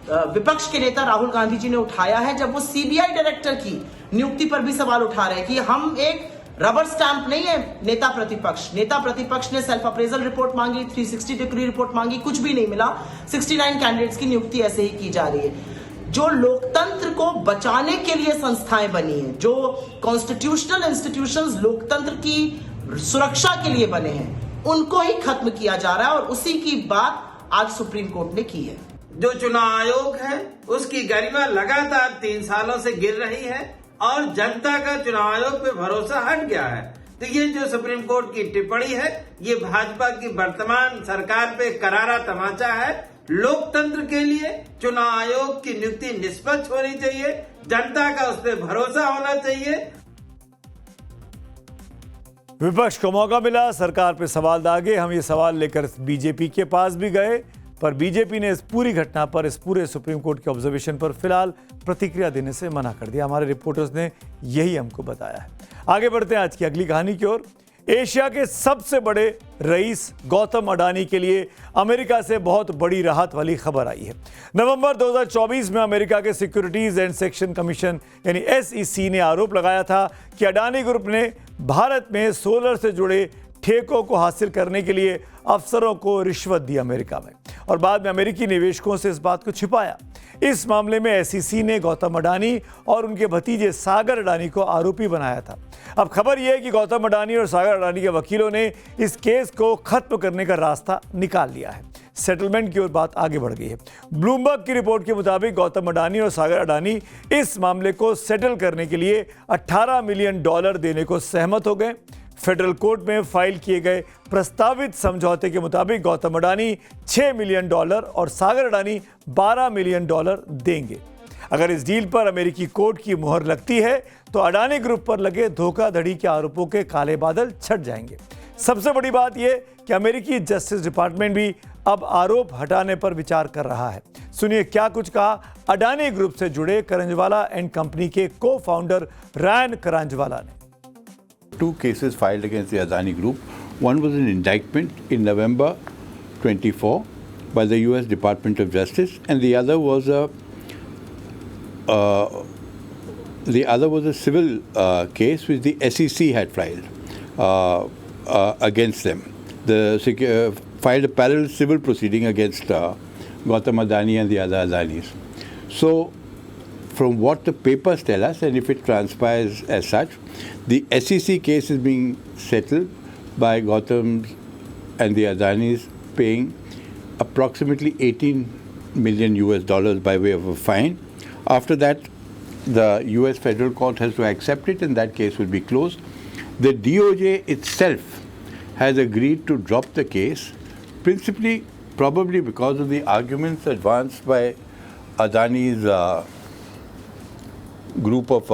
विपक्ष के नेता राहुल गांधी जी ने उठाया है, जब वो सीबीआई डायरेक्टर की नियुक्ति पर भी सवाल उठा रहे हैं कि हम एक रबर स्टैंप नहीं है नेता प्रतिपक्ष। नेता प्रतिपक्ष ने सेल्फ अप्रेजल रिपोर्ट मांगी, 360 डिग्री रिपोर्ट मांगी, कुछ भी नहीं मिला। 69 कैंडिडेट्स की नियुक्ति ऐसे ही की जा रही है। जो लोकतंत्र को बचाने के लिए संस्थाएं बनी हैं, जो कॉन्स्टिट्यूशनल इंस्टीट्यूशंस लोकतंत्र की सुरक्षा के लिए बने हैं, उनको ही खत्म किया जा रहा है, और उसी की बात आज सुप्रीम कोर्ट ने की है। जो चुनाव आयोग है उसकी गरिमा लगातार 3 सालों से गिर रही है, और जनता का चुनाव आयोग पे भरोसा हट गया है। तो ये जो सुप्रीम कोर्ट की टिप्पणी है, ये भाजपा की वर्तमान सरकार पे करारा तमाचा है। लोकतंत्र के लिए चुनाव आयोग की नियुक्ति निष्पक्ष होनी चाहिए, जनता का उस पर भरोसा होना चाहिए। विपक्ष को मौका मिला, सरकार पे सवाल दागे। हम ये सवाल लेकर बीजेपी के पास भी गए, पर बीजेपी ने इस पूरी घटना पर, इस पूरे सुप्रीम कोर्ट के ऑब्जर्वेशन पर फिलहाल प्रतिक्रिया देने से मना कर दिया। हमारे रिपोर्टर्स ने यही हमको बताया है। आगे बढ़ते हैं आज की अगली कहानी की ओर। एशिया के सबसे बड़े रईस गौतम अडानी के लिए अमेरिका से बहुत बड़ी राहत वाली खबर आई है। नवंबर 2024 में अमेरिका के सिक्योरिटीज एंड एक्सचेंज कमीशन यानी SEC ने आरोप लगाया था कि अडानी ग्रुप ने भारत में सोलर से जुड़े ठेकों को हासिल करने के लिए अफसरों को रिश्वत दी अमेरिका में, और बाद में अमेरिकी निवेशकों से इस बात को छिपाया। इस मामले में SEC ने गौतम अडानी और उनके भतीजे सागर अडानी को आरोपी बनाया था। अब खबर यह है कि गौतम अडानी और सागर अडानी के वकीलों ने इस केस को खत्म करने का रास्ता निकाल लिया है। सेटलमेंट की ओर बात आगे बढ़ गई है। ब्लूमबर्ग की रिपोर्ट के मुताबिक गौतम अडानी और सागर अडानी इस मामले को सेटल करने के लिए $18 मिलियन देने को सहमत हो गए। फेडरल कोर्ट में फाइल किए गए प्रस्तावित समझौते के मुताबिक गौतम अडानी $6 मिलियन और सागर अडानी $12 मिलियन देंगे। अगर इस डील पर अमेरिकी कोर्ट की मुहर लगती है तो अडानी ग्रुप पर लगे धोखाधड़ी के आरोपों के काले बादल छट जाएंगे। सबसे बड़ी बात यह कि अमेरिकी जस्टिस डिपार्टमेंट भी अब आरोप हटाने पर विचार कर रहा है। सुनिए क्या कुछ कहा अडानी ग्रुप से जुड़े करंजवाला एंड कंपनी के को फाउंडर रायन करंजवाला ने। Two cases filed against the Adani Group. One was an indictment in November 24 by the U.S. Department of Justice, and the other was a civil case which the SEC had filed against them. Filed a parallel civil proceeding against Gautam Adani and the other Adanis. So, from what the papers tell us, and if it transpires as such, the SEC case is being settled by Gautam and the Adanis paying approximately $18 million by way of a fine. After that, the US federal court has to accept it and that case will be closed. The DOJ itself has agreed to drop the case, principally probably because of the arguments advanced by Adani's group of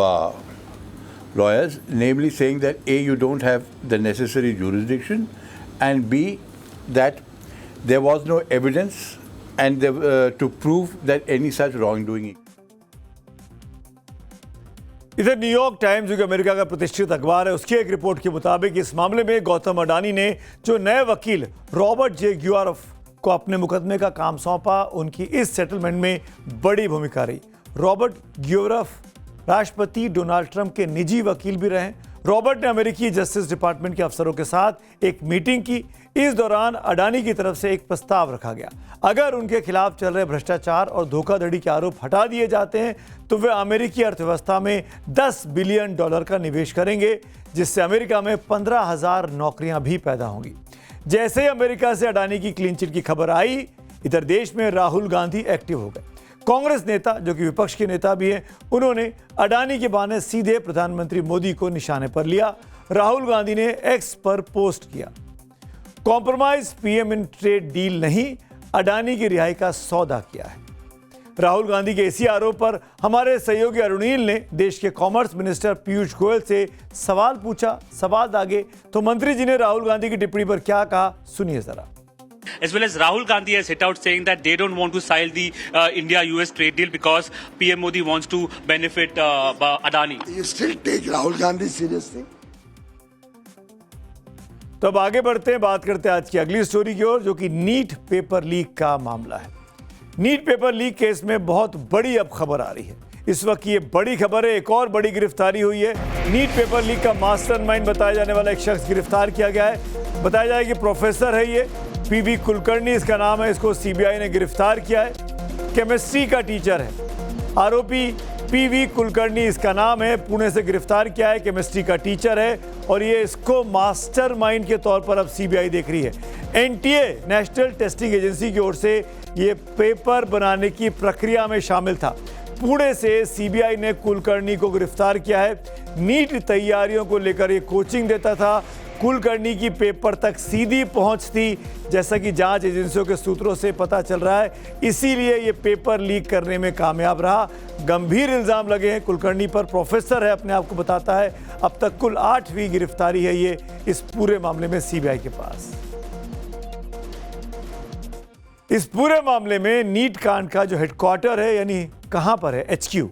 lawyers, namely saying that A, you don't have the necessary jurisdiction, and B, that there was no evidence and to prove that any such wrongdoing. इधर New York times जो कि America का प्रतिष्ठित अखबार है, उसकी एक report के मुताबिक इस मामले में गौतम अडानी ने जो नए वकील रॉबर्ट जे ग्यूआरफ को अपने मुकदमे का काम सौंपा, उनकी इस सेटलमेंट में बड़ी भूमिका रही। रॉबर्ट ग्यूआरफ राष्ट्रपति डोनाल्ड ट्रंप के निजी वकील भी रहे। रॉबर्ट ने अमेरिकी जस्टिस डिपार्टमेंट के अफसरों के साथ एक मीटिंग की। इस दौरान अडानी की तरफ से एक प्रस्ताव रखा गया, अगर उनके खिलाफ चल रहे भ्रष्टाचार और धोखाधड़ी के आरोप हटा दिए जाते हैं तो वे अमेरिकी अर्थव्यवस्था में $10 बिलियन का निवेश करेंगे, जिससे अमेरिका में 15,000 नौकरियां भी पैदा होंगी। जैसे ही अमेरिका से अडानी की क्लीन चिट की खबर आई, इधर देश में राहुल गांधी एक्टिव हो गए। कांग्रेस नेता जो कि विपक्ष के नेता भी हैं, उन्होंने अडानी के बहाने सीधे प्रधानमंत्री मोदी को निशाने पर लिया। राहुल गांधी ने एक्स पर पोस्ट किया, compromise PM in trade deal नहीं, अडानी की रिहाई का सौदा किया है। राहुल गांधी के इसी आरोप पर हमारे सहयोगी अरुणील ने देश के कॉमर्स मिनिस्टर पीयूष गोयल से सवाल पूछा। सवाल दागे तो मंत्री जी ने राहुल गांधी की टिप्पणी पर क्या कहा, सुनिए जरा। As well as Rahul Gandhi has hit out saying that they don't want to sign the India-US trade deal because PM Modi wants to benefit Adani. You still take Rahul Gandhi seriously? तो अब आगे बढ़ते हैं, बात करते हैं आज की अगली स्टोरी की ओर, जो कि नीट पेपर लीक का मामला है। नीट पेपर लीक केस में बहुत बड़ी अब खबर आ रही है। इस वक्त ये बड़ी खबर है, एक और बड़ी गिरफ्तारी हुई है। नीट पेपर लीक का मास्टरमाइंड बताया जाने वाला एक शख्स गिरफ्तार किया गया है। बताया जाए कि प्रोफेसर है ये, पीवी कुलकर्णी इसका नाम है। इसको सीबीआई ने गिरफ्तार किया है। केमिस्ट्री का टीचर है आरोपी, पीवी कुलकर्णी इसका नाम है। पुणे से गिरफ्तार किया है, केमिस्ट्री का टीचर है और ये इसको मास्टरमाइंड के तौर पर अब सीबीआई देख रही है। एनटीए नेशनल टेस्टिंग एजेंसी की ओर से ये पेपर बनाने की प्रक्रिया में शामिल था। पुणे से सीबीआई ने कुलकर्णी को गिरफ्तार किया है। नीट तैयारियों को लेकर ये कोचिंग देता था। कुलकर्णी की पेपर तक सीधी पहुंच थी, जैसा कि जांच एजेंसियों के सूत्रों से पता चल रहा है। इसीलिए ये पेपर लीक करने में कामयाब रहा। गंभीर इल्जाम लगे हैं कुलकर्णी पर। प्रोफेसर है, अपने आप को बताता है। अब तक कुल 8वीं गिरफ्तारी है ये इस पूरे मामले में सीबीआई के पास। इस पूरे मामले में नीट कांड का जो हेडक्वार्टर है, यानी कहां पर है, HQ,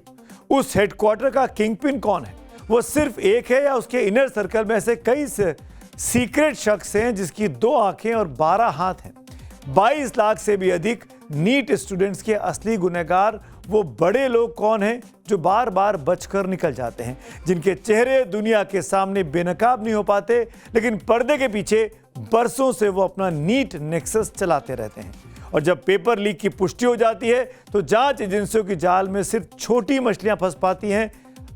उस हेडक्वार्टर का किंगपिन कौन है? वो सिर्फ एक है या उसके इनर सर्कल में ऐसे कई सीक्रेट शख्स हैं जिसकी 2 आंखें और 12 हाथ हैं? 22 लाख से भी अधिक नीट स्टूडेंट्स के असली गुनहगार वो बड़े लोग कौन हैं जो बार बार बचकर निकल जाते हैं, जिनके चेहरे दुनिया के सामने बेनकाब नहीं हो पाते, लेकिन पर्दे के पीछे बरसों से वो अपना नीट नेक्सस चलाते रहते हैं। और जब पेपर लीक की पुष्टि हो जाती है तो जांच एजेंसियों की जाल में सिर्फ छोटी मछलियां फंस पाती हैं।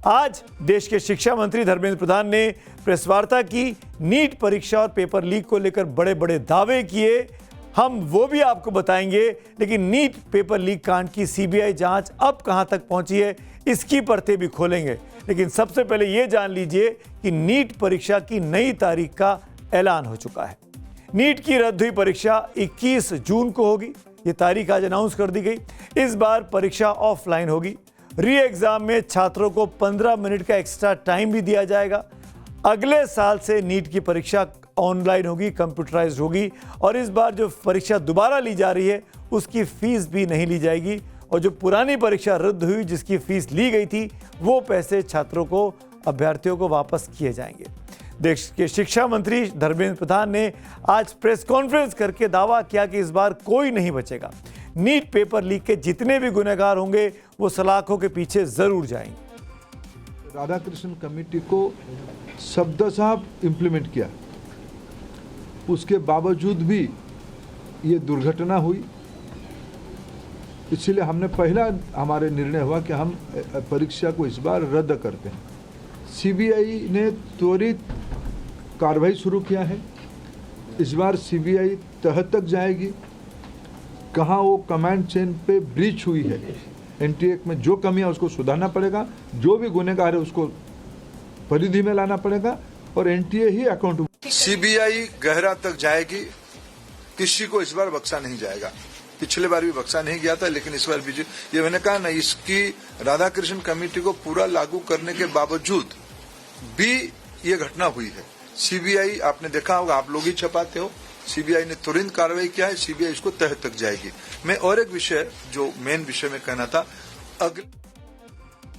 आज देश के शिक्षा मंत्री धर्मेंद्र प्रधान ने प्रेस वार्ता की। नीट परीक्षा और पेपर लीक को लेकर बड़े बड़े दावे किए, हम वो भी आपको बताएंगे। लेकिन नीट पेपर लीक कांड की सीबीआई जांच अब कहां तक पहुंची है, इसकी परतें भी खोलेंगे। लेकिन सबसे पहले ये जान लीजिए कि नीट परीक्षा की नई तारीख का ऐलान हो चुका है। नीट की रद्द हुई परीक्षा 21 जून को होगी। ये तारीख आज अनाउंस कर दी गई। इस बार परीक्षा ऑफलाइन होगी। री एग्जाम में छात्रों को 15 मिनट का एक्स्ट्रा टाइम भी दिया जाएगा। अगले साल से नीट की परीक्षा ऑनलाइन होगी, कंप्यूटराइज्ड होगी। और इस बार जो परीक्षा दोबारा ली जा रही है उसकी फीस भी नहीं ली जाएगी। और जो पुरानी परीक्षा रद्द हुई जिसकी फीस ली गई थी, वो पैसे छात्रों को, अभ्यर्थियों को वापस किए जाएंगे। देश के शिक्षा मंत्री धर्मेंद्र प्रधान ने आज प्रेस कॉन्फ्रेंस करके दावा किया कि इस बार कोई नहीं बचेगा। नीट पेपर लीक के जितने भी गुनहगार होंगे वो सलाखों के पीछे जरूर जाएंगे। राधाकृष्ण कमेटी को शब्दशः इम्प्लीमेंट किया, उसके बावजूद भी ये दुर्घटना हुई। इसलिए हमने पहला हमारे निर्णय हुआ कि हम परीक्षा को इस बार रद्द करते हैं। सीबीआई ने त्वरित कार्रवाई शुरू किया है। इस बार सीबीआई तह तक जाएगी, कहाँ वो कमांड चेन पे ब्रीच हुई है, एनटीए में जो कमियां उसको सुधारना पड़ेगा, जो भी गुनहगार है उसको परिधि में लाना पड़ेगा और एनटीए ही अकाउंट। सीबीआई गहरा तक जाएगी, किसी को इस बार बख्शा नहीं जाएगा। पिछले बार भी बख्शा नहीं गया था, लेकिन इस बार भी ये मैंने कहा ना, इसकी राधाकृष्ण कमेटी को पूरा लागू करने के बावजूद भी ये घटना हुई है। सीबीआई, आपने देखा होगा, आप लोग ही छपाते हो, सीबीआई ने तुरंत कार्रवाई किया है। सीबीआई इसको तह तक जाएगी। मैं और एक विषय जो मेन विषय में कहना था,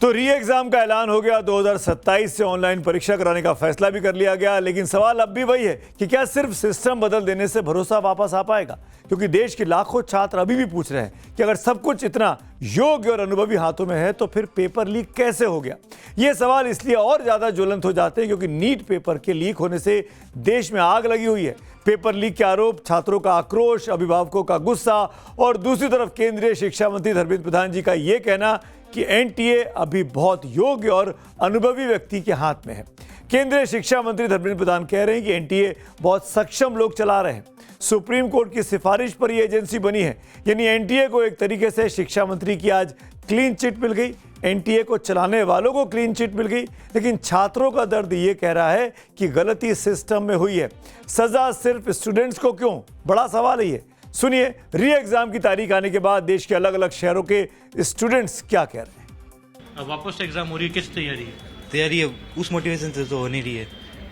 तो री एग्जाम का ऐलान हो गया। 2027 से ऑनलाइन परीक्षा कराने का फैसला भी कर लिया गया। लेकिन सवाल अब भी वही है कि क्या सिर्फ सिस्टम बदल देने से भरोसा वापस आ पाएगा? क्योंकि देश के लाखों छात्र अभी भी पूछ रहे हैं कि अगर सब कुछ इतना योग्य और अनुभवी हाथों में है तो फिर पेपर लीक कैसे हो गया? ये सवाल इसलिए और ज्यादा ज्वलंत हो जाते हैं क्योंकि नीट पेपर के लीक होने से देश में आग लगी हुई है। पेपर लीक के आरोप, छात्रों का आक्रोश, अभिभावकों का गुस्सा और दूसरी तरफ केंद्रीय शिक्षा मंत्री धर्मेंद्र प्रधान जी का ये कहना कि एनटीए अभी बहुत योग्य और अनुभवी व्यक्ति के हाथ में है। केंद्रीय शिक्षा मंत्री धर्मेंद्र प्रधान कह रहे हैं कि एनटीए बहुत सक्षम लोग चला रहे हैं। सुप्रीम कोर्ट की सिफारिश पर यह एजेंसी बनी है, यानी एनटीए को एक तरीके से शिक्षा मंत्री की आज क्लीन चिट मिल गई। एनटीए को चलाने वालों को क्लीन चिट मिल गई, लेकिन छात्रों का दर्द ये कह रहा है कि गलती सिस्टम में हुई है। सजा सिर्फ स्टूडेंट्स को क्यों? बड़ा सवाल है ये। सुनिए, री एग्जाम की तारीख आने के बाद देश के अलग अलग शहरों के स्टूडेंट्स क्या कह रहे हैं। अब वापस एग्जाम हो रही है, किस तैयारी है? तैयारी उस मोटिवेशन से तो हो नहीं रही है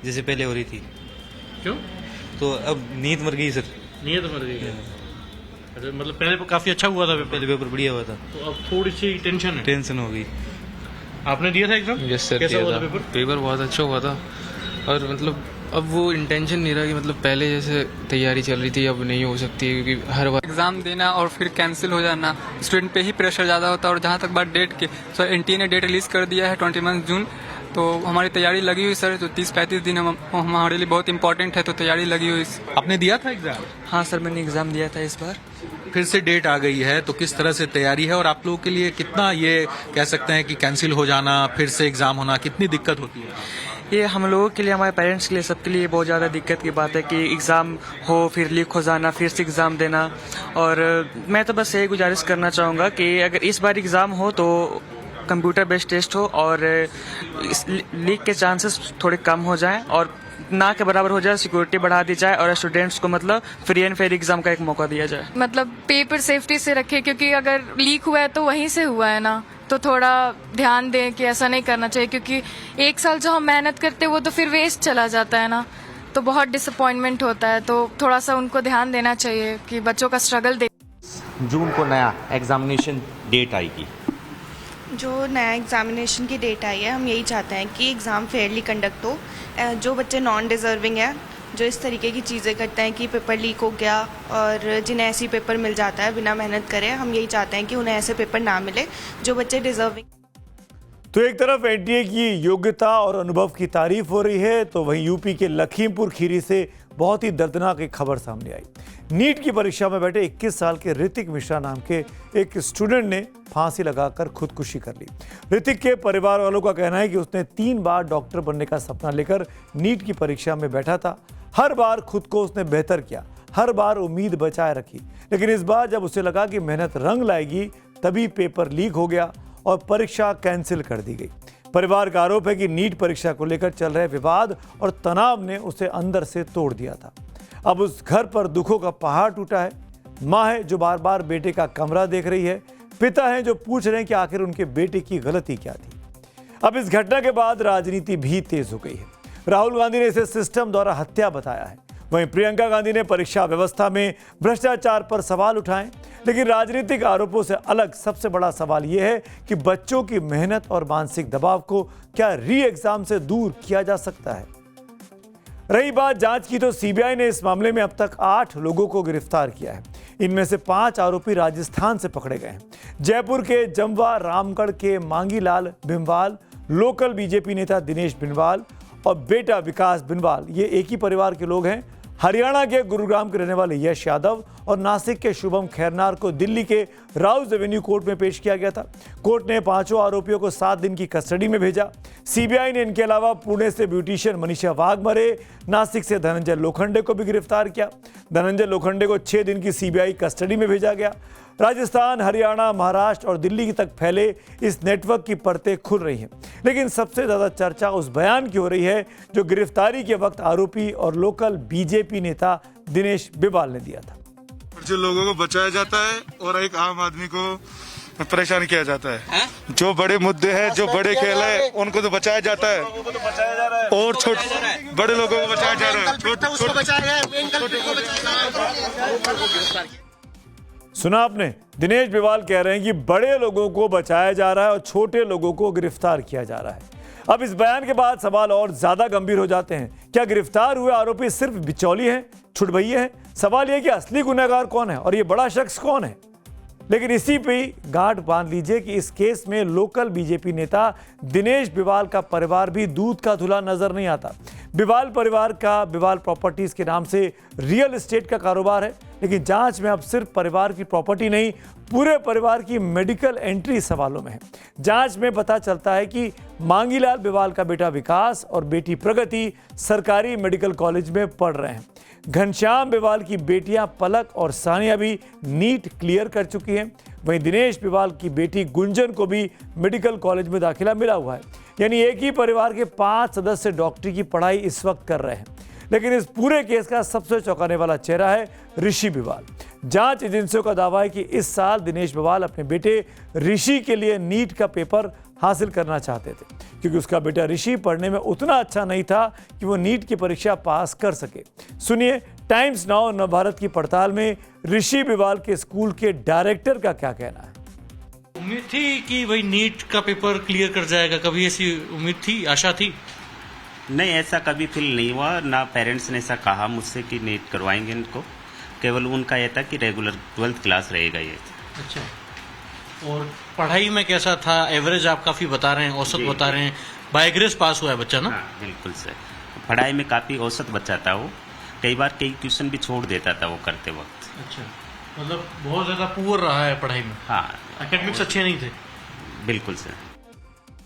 जैसे पहले हो रही थी। क्यों? तो अब नीयत मर गई सर। नीयत मर गई है। मतलब पहले काफी अच्छा हुआ था, पहले पेपर बढ़िया हुआ था, तो अब थोड़ी सी टेंशन है। टेंशन हो गई। आपने दिया था एग्जाम? यस सर, कैसा हुआ था पेपर? पेपर बहुत अच्छा हुआ था और मतलब अब वो इंटेंशन नहीं रहा कि मतलब पहले जैसे तैयारी चल रही थी अब नहीं हो सकती है, क्योंकि हर बार एग्जाम देना और फिर कैंसिल हो जाना, स्टूडेंट पे ही प्रेशर ज़्यादा होता है। और जहाँ तक बात डेट के, सर एनटीए ने डेट रिलीज कर दिया है 21 जून, तो हमारी तैयारी लगी हुई सर। तो 30-35 दिन हमारे लिए बहुत इंपॉर्टेंट है, तो तैयारी लगी हुई। आपने दिया था एग्जाम? हाँ सर, मैंने एग्जाम दिया था इस बार। फिर से डेट आ गई है, तो किस तरह से तैयारी है और आप लोगों के लिए कितना ये कह सकते हैं कि कैंसिल हो जाना, फिर से एग्जाम होना, कितनी दिक्कत होती है? ये हम लोगों के लिए, हमारे पेरेंट्स के लिए, सबके लिए बहुत ज़्यादा दिक्कत की बात है कि एग्ज़ाम हो फिर लीक हो जाना, फिर से एग्ज़ाम देना। और मैं तो बस यही गुजारिश करना चाहूँगा कि अगर इस बार एग्ज़ाम हो तो कंप्यूटर बेस्ड टेस्ट हो और इस लीक के चांसेस थोड़े कम हो जाएं और ना के बराबर हो जाए, सिक्योरिटी बढ़ा दी जाए और स्टूडेंट्स को मतलब फ्री एंड फेयर एग्जाम का एक मौका दिया जाए। मतलब पेपर सेफ्टी से रखे, क्योंकि अगर लीक हुआ है तो वहीं से हुआ है ना, तो थोड़ा ध्यान दें कि ऐसा नहीं करना चाहिए, क्योंकि एक साल जो हम मेहनत करते हैं वो तो फिर वेस्ट चला जाता है ना, तो बहुत डिसअपॉइंटमेंट होता है। तो थोड़ा सा उनको ध्यान देना चाहिए कि बच्चों का स्ट्रगल देख। जून को नया एग्जामिनेशन डेट आएगी। जो नया एग्जामिनेशन की डेट आई है, हम यही चाहते हैं कि एग्ज़ाम फेयरली कंडक्ट हो। जो बच्चे नॉन डिज़र्विंग है, जो इस तरीके की चीज़ें करते हैं कि पेपर लीक हो गया और जिन्हें ऐसी पेपर मिल जाता है बिना मेहनत करे, हम यही चाहते हैं कि उन्हें ऐसे पेपर ना मिले जो बच्चे डिज़र्विंग। तो एक तरफ एनटीए की योग्यता और अनुभव की तारीफ हो रही है, तो वहीं यूपी के लखीमपुर खीरी से बहुत ही दर्दनाक एक खबर सामने आई। नीट की परीक्षा में बैठे 21 साल के ऋतिक मिश्रा नाम के एक स्टूडेंट ने फांसी लगाकर खुदकुशी कर ली। ऋतिक के परिवार वालों का कहना है कि उसने 3 बार डॉक्टर बनने का सपना लेकर नीट की परीक्षा में बैठा था। हर बार खुद को उसने बेहतर किया, हर बार उम्मीद बचाए रखी, लेकिन इस बार जब उसे लगा कि मेहनत रंग लाएगी, तभी पेपर लीक हो गया और परीक्षा कैंसिल कर दी गई। परिवार का आरोप है कि नीट परीक्षा को लेकर चल रहे विवाद और तनाव ने उसे अंदर से तोड़ दिया था। अब उस घर पर दुखों का पहाड़ टूटा है। माँ है जो बार बार बेटे का कमरा देख रही है, पिता हैं जो पूछ रहे हैं कि आखिर उनके बेटे की गलती क्या थी। अब इस घटना के बाद राजनीति भी तेज हो गई है। राहुल गांधी ने इसे सिस्टम द्वारा हत्या बताया है। वहीं प्रियंका गांधी ने परीक्षा व्यवस्था में भ्रष्टाचार पर सवाल उठाए। लेकिन राजनीतिक आरोपों से अलग सबसे बड़ा सवाल यह है कि बच्चों की मेहनत और मानसिक दबाव को क्या री एग्जाम से दूर किया जा सकता है। रही बात जांच की, तो सीबीआई ने इस मामले में अब तक 8 लोगों को गिरफ्तार किया है। इनमें से 5 आरोपी राजस्थान से पकड़े गए हैं। जयपुर के जमवा, रामगढ़ के मांगीलाल बिनवाल, लोकल बीजेपी नेता दिनेश बिनवाल और बेटा विकास बिनवाल, ये एक ही परिवार के लोग हैं। हरियाणा के गुरुग्राम के रहने वाले यश यादव और नासिक के शुभम खैरनार को दिल्ली के राउज एवेन्यू कोर्ट में पेश किया गया था। कोर्ट ने 5 आरोपियों को 7 दिन की कस्टडी में भेजा। सीबीआई ने इनके अलावा पुणे से ब्यूटिशियन मनीषा वाघमरे, नासिक से धनंजय लोखंडे को भी गिरफ्तार किया। धनंजय लोखंडे को 6 दिन की सीबीआई कस्टडी में भेजा गया। राजस्थान, हरियाणा, महाराष्ट्र और दिल्ली तक फैले इस नेटवर्क की परतें खुल रही हैं। लेकिन सबसे ज्यादा चर्चा उस बयान की हो रही है जो गिरफ्तारी के वक्त आरोपी और लोकल बीजेपी नेता दिनेश बिनवाल ने दिया था। जो लोगों को बचाया जाता है और एक आम आदमी को परेशान किया जाता है। जो बड़े मुद्दे हैं, जो बड़े खेल है, उनको तो बचाया जाता है और छोटे बड़े लोगों को बचाया जा रहा है। सुना आपने, दिनेश बिनवाल कह रहे हैं कि बड़े लोगों को बचाया जा रहा है और छोटे लोगों को गिरफ्तार किया जा रहा है। अब इस बयान के बाद सवाल और ज्यादा गंभीर हो जाते हैं। क्या गिरफ्तार हुए आरोपी सिर्फ बिचौलिए हैं, छुटभइये हैं? सवाल यह कि असली गुनहगार कौन है और ये बड़ा शख्स कौन है? लेकिन इसी पे गांठ बांध लीजिए कि इस केस में लोकल बीजेपी नेता दिनेश बिनवाल का परिवार भी दूध का धुला नजर नहीं आता। बिनवाल परिवार का बिनवाल प्रॉपर्टीज के नाम से रियल एस्टेट का कारोबार है, लेकिन जांच में अब सिर्फ परिवार की प्रॉपर्टी नहीं, पूरे परिवार की मेडिकल एंट्री सवालों में है। जांच में पता चलता है कि मांगीलाल बिनवाल का बेटा विकास और बेटी प्रगति सरकारी मेडिकल कॉलेज में पढ़ रहे हैं। घनश्याम बिनवाल की बेटियां पलक और सानिया भी नीट क्लियर कर चुकी हैं। वहीं दिनेश बिनवाल की बेटी गुंजन को भी मेडिकल कॉलेज में दाखिला मिला हुआ है। यानी एक ही परिवार के 5 सदस्य डॉक्टरी की पढ़ाई इस वक्त कर रहे हैं। लेकिन इस पूरे केस का सबसे चौंकाने वाला चेहरा है ऋषि बिनवाल। जांच एजेंसियों का दावा है कि इस साल दिनेश बिनवाल अपने बेटे ऋषि के लिए नीट का पेपर हासिल करना चाहते थे, क्योंकि उसका बेटा ऋषि पढ़ने में उतना अच्छा नहीं था कि वो नीट की परीक्षा पास कर सके। सुनिए टाइम्स नाउ नवभारत की पड़ताल में ऋषि बिनवाल के स्कूल के डायरेक्टर का क्या कहना है। उम्मीद थी कि भाई नीट का पेपर क्लियर कर जाएगा, कभी ऐसी उम्मीद थी, आशा थी? नहीं, ऐसा कभी फील नहीं हुआ, ना पेरेंट्स ने ऐसा कहा मुझसे कि नीट करवाएंगे इनको। केवल उनका यह था कि रेगुलर 12th क्लास रहेगा ये। अच्छा, और पढ़ाई में कैसा था? एवरेज आप काफी बता रहे हैं, औसत बता रहे हैं, बाय ग्रेस पास हुआ है बच्चा ना? हाँ, बिल्कुल सर, पढ़ाई में काफी औसत बच्चा था वो। कई बार कई ट्यूशन भी छोड़ देता था वो करते वक्त। अच्छा, मतलब बहुत ज्यादा पुअर रहा है पढ़ाई में? हाँ, एकेडमिक्स अच्छे नहीं थे? बिल्कुल सर।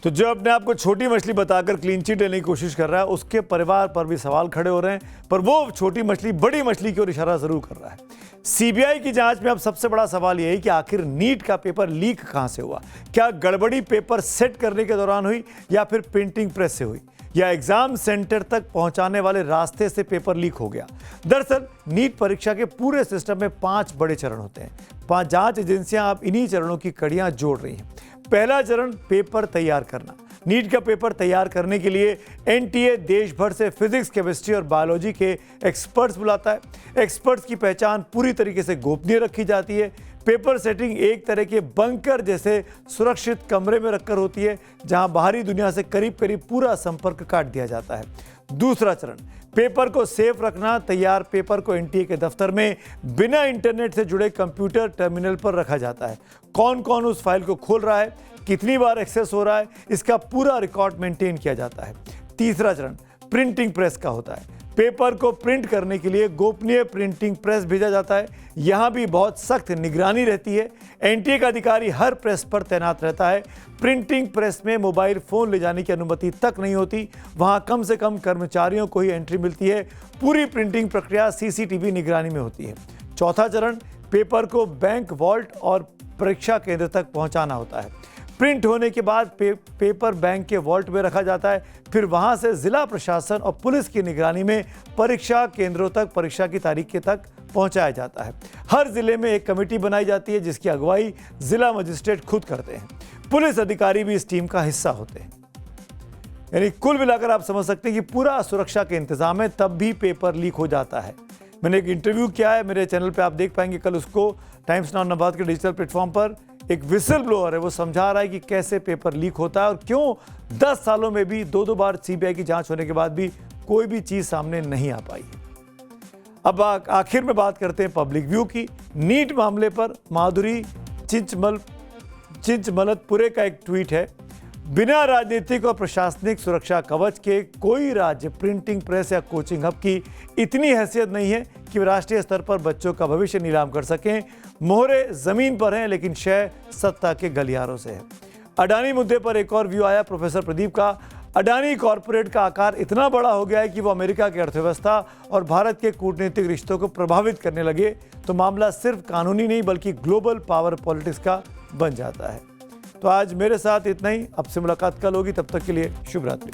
तो जो अपने आप को छोटी मछली बताकर क्लीन चिट लेने की कोशिश कर रहा है, उसके परिवार पर भी सवाल खड़े हो रहे हैं, पर वो छोटी मछली बड़ी मछली की ओर इशारा जरूर कर रहा है। सीबीआई की जांच में अब सबसे बड़ा सवाल यह है कि आखिर नीट का पेपर लीक कहां से हुआ। क्या गड़बड़ी पेपर सेट करने के दौरान हुई या फिर प्रिंटिंग प्रेस से हुई, या एग्जाम सेंटर तक पहुंचाने वाले रास्ते से पेपर लीक हो गया। दरअसल नीट परीक्षा के पूरे सिस्टम में 5 बड़े चरण होते हैं। 5 जांच एजेंसियां अब इन्हीं चरणों की कड़ियां जोड़ रही हैं। पहला चरण पेपर तैयार करना। नीट का पेपर तैयार करने के लिए एनटीए देश भर से फिजिक्स, केमिस्ट्री और बायोलॉजी के एक्सपर्ट्स बुलाता है। एक्सपर्ट्स की पहचान पूरी तरीके से गोपनीय रखी जाती है। पेपर सेटिंग एक तरह के बंकर जैसे सुरक्षित कमरे में रखकर होती है, जहां बाहरी दुनिया से करीब करीब पूरा संपर्क काट दिया जाता है। दूसरा चरण, पेपर को सेफ रखना। तैयार पेपर को एनटीए के दफ्तर में बिना इंटरनेट से जुड़े कंप्यूटर टर्मिनल पर रखा जाता है। कौन कौन उस फाइल को खोल रहा है, कितनी बार एक्सेस हो रहा है, इसका पूरा रिकॉर्ड मेंटेन किया जाता है। तीसरा चरण प्रिंटिंग प्रेस का होता है। पेपर को प्रिंट करने के लिए गोपनीय प्रिंटिंग प्रेस भेजा जाता है। यहाँ भी बहुत सख्त निगरानी रहती है। एनटीए का अधिकारी हर प्रेस पर तैनात रहता है। प्रिंटिंग प्रेस में मोबाइल फोन ले जाने की अनुमति तक नहीं होती। वहाँ कम से कम कर्मचारियों को ही एंट्री मिलती है। पूरी प्रिंटिंग प्रक्रिया सीसीटीवी निगरानी में होती है। चौथा चरण, पेपर को बैंक वॉल्ट और परीक्षा केंद्र तक पहुँचाना होता है। प्रिंट होने के बाद पेपर बैंक के वॉल्ट में रखा जाता है। फिर वहां से जिला प्रशासन और पुलिस की निगरानी में परीक्षा केंद्रों तक, परीक्षा की तारीख तक पहुंचाया जाता है। हर जिले में एक कमेटी बनाई जाती है जिसकी अगुवाई जिला मजिस्ट्रेट खुद करते हैं। पुलिस अधिकारी भी इस टीम का हिस्सा होते हैं। यानी कुल मिलाकर आप समझ सकते हैं कि पूरा सुरक्षा के इंतजाम है, तब भी पेपर लीक हो जाता है। मैंने एक इंटरव्यू किया है, मेरे चैनल पे आप देख पाएंगे कल उसको। टाइम्स नाउ नवाद के डिजिटल प्लेटफॉर्म पर एक विसल ब्लोअर है, वो समझा रहा है कि कैसे पेपर लीक होता है और क्यों 10 सालों में भी 2-2 बार सीबीआई की जांच होने के बाद भी कोई भी चीज सामने नहीं आ पाई है। अब आखिर में बात करते हैं पब्लिक व्यू की। नीट मामले पर माधुरी चिंचमलतपुरे का एक ट्वीट है, बिना राजनीतिक और प्रशासनिक सुरक्षा कवच के कोई राज्य प्रिंटिंग प्रेस या कोचिंग हब की इतनी हैसियत नहीं है कि वे राष्ट्रीय स्तर पर बच्चों का भविष्य नीलाम कर सकें। मोहरे जमीन पर हैं, लेकिन शय सत्ता के गलियारों से है। अडानी मुद्दे पर एक और व्यू आया प्रोफेसर प्रदीप का। अडानी कॉरपोरेट का आकार इतना बड़ा हो गया है कि वो अमेरिका की अर्थव्यवस्था और भारत के कूटनीतिक रिश्तों को प्रभावित करने लगे तो मामला सिर्फ कानूनी नहीं बल्कि ग्लोबल पावर पॉलिटिक्स का बन जाता है। तो आज मेरे साथ इतना ही। अब से मुलाकात कल होगी, तब तक के लिए शुभ रात्रि।